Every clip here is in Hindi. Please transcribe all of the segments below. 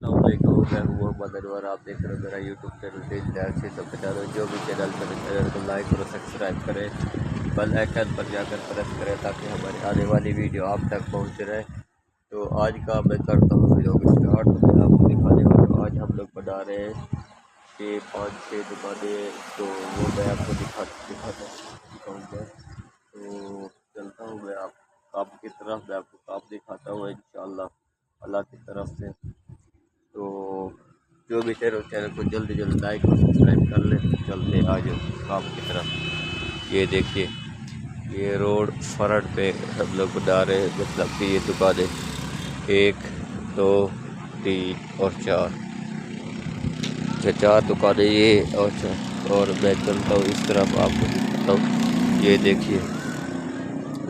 अस्सलाम वालेकुम, मैं हूँ मोहम्मद अनवर। आप देख रहे हो मेरा यूट्यूब चैनल से सब बता रहे हो। जो भी चैनल पर चैनल को लाइक और सब्सक्राइब करें, बेल आइकन पर जाकर प्रेस करें ताकि हमारी आने वाली वीडियो आप तक पहुँच रहे। तो आज का मैं करता हूँ वीडियो स्टार्ट। तो मैं आपको दिखाने वाला हूँ, आज हम लोग बना रहे हैं कि 5-6 दुकानें, तो वो मैं आपको दिखाऊँगा। तो चलता हूँ मैं आप काम की तरफ, मैं आपको काम दिखाता हूँ इंशाअल्लाह अल्लाह की तरफ से। तो जो भी चैनल को जल्दी जल्दी लाइक और सब्सक्राइब कर ले। चलते आज काम की तरफ। ये देखिए, ये रोड फ्रंट पे हम लोग बना रहे हैं, मतलब कि ये दुकानें 1 2 3 और 4 दुकानें ये और मैं चलता हूँ इस तरफ, आपको दिखाता हूँ। ये देखिए,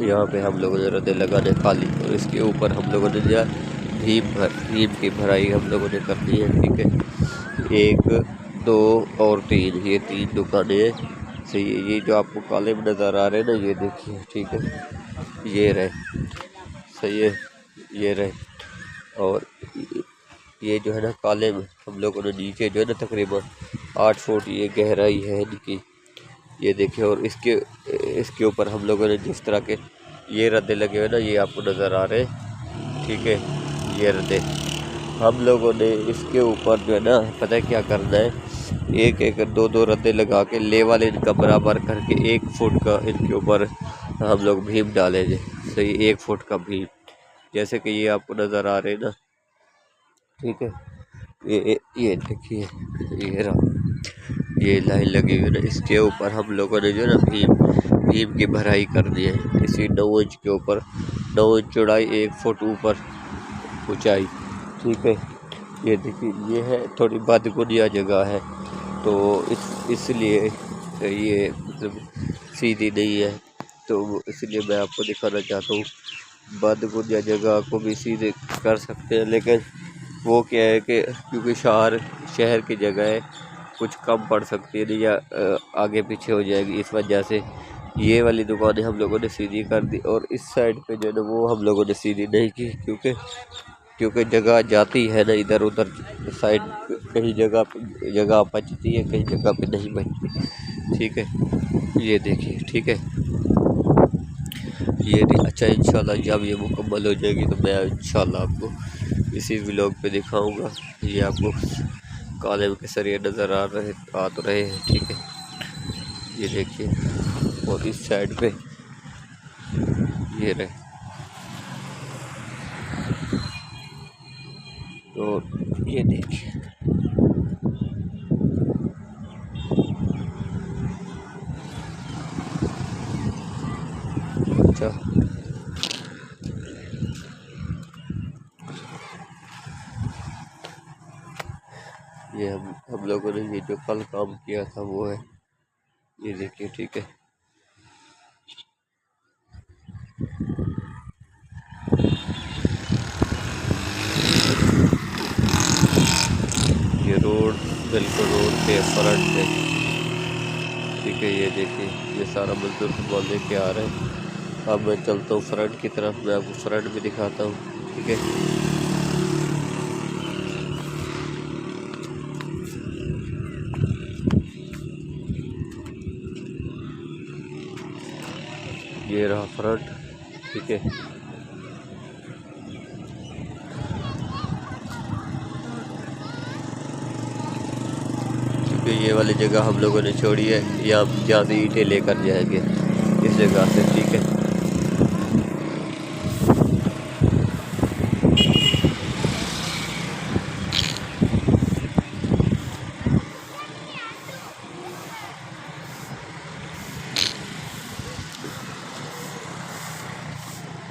यहाँ पे हम लोगों ने रद्दे लगाने खाली, और इसके ऊपर हम लोगों ने दिया भीम की भराई हम लोगों ने कर दी है। ठीक है, 1 2 और 3, ये 3 दुकानें सही है। ये जो आपको काले में नज़र आ रहे हैं ना, ये देखिए, ठीक है, ये रहे, सही है, ये रहे। और ये जो है ना काले में हम लोगों ने नीचे जो है ना तकरीबन 8 फुट ये गहराई है इनकी, ये देखिए। और इसके ऊपर हम लोगों ने जिस तरह के ये रद्दे लगे हुए ना, ये आपको नज़र आ रहे हैं, ठीक है, ये रद्दे हम लोगों ने इसके ऊपर जो है ना, पता है क्या करना है, 1 2 रद्दे लगा के लेवल इनका बराबर करके 1 फुट का इनके ऊपर हम लोग भीम डालेंगे। सही, 1 फुट का भीम, जैसे कि ये आपको नज़र आ रहे हैं ना, ठीक है। ये देखिए, ये रहा, ये लाइन लगी हुई ना, इसके ऊपर हम लोगों ने जो है ना भीम की भराई कर दी है। इसी 9 इंच के ऊपर, 9 इंच चौड़ाई, 1 फुट ऊपर ऊंचाई, ठीक है। ये देखिए, ये है थोड़ी बदगुनिया जगह है, तो इसलिए ये मतलब सीधी नहीं है, तो इसलिए मैं आपको दिखाना चाहता हूँ। बदगुनिया जगह को भी सीधे कर सकते हैं, लेकिन वो क्या है कि क्योंकि शहर की जगह है, कुछ कम पड़ सकती है या आगे पीछे हो जाएगी, इस वजह से ये वाली दुकानें हम लोगों ने सीधी कर दी। और इस साइड पे जो है ना, वो हम लोगों ने सीधी नहीं की, क्योंकि जगह जाती है ना इधर उधर साइड, कहीं जगह बचती है, कहीं जगह पे नहीं बचती, ठीक है। ये देखिए, ठीक है, ये अच्छा, इंशाल्लाह जब ये मुकम्मल हो जाएगी तो मैं इंशाल्लाह आपको इसी व्लॉग पे दिखाऊंगा। ये आपको काले के सरिये नज़र आ तो रहे हैं, ठीक है, ये देखिए। और इस साइड पे ये रहे, तो ये देखिए, अच्छा, ये हम लोगों ने ये जो कल काम किया था वो है, ये देखिए, ठीक है। ये रोड बिल्कुल रोड पे फ्रंट पे, ठीक है। ये देखिए, ये सारा मजदूर को लेके आ रहे हैं। अब मैं चलता हूँ फ्रंट की तरफ, मैं आपको फ्रंट भी दिखाता हूँ, ठीक है। ये रहा फ्रंट, ठीक है। क्योंकि ये वाली जगह हम लोगों ने छोड़ी है, या जहाँ से ईंटें लेकर जाएंगे इस जगह से, ठीक है।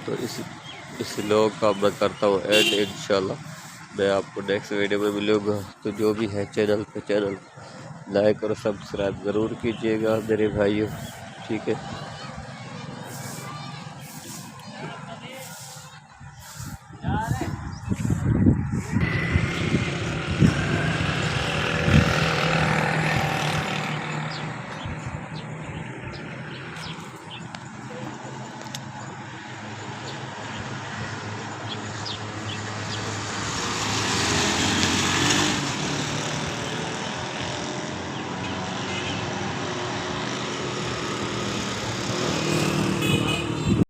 तो इस लोग का मैं करता हूँ एंड, इंशाल्लाह मैं आपको नेक्स्ट वीडियो में मिलूँगा। तो जो भी है चैनल लाइक और सब्सक्राइब ज़रूर कीजिएगा मेरे भाइयों, ठीक है।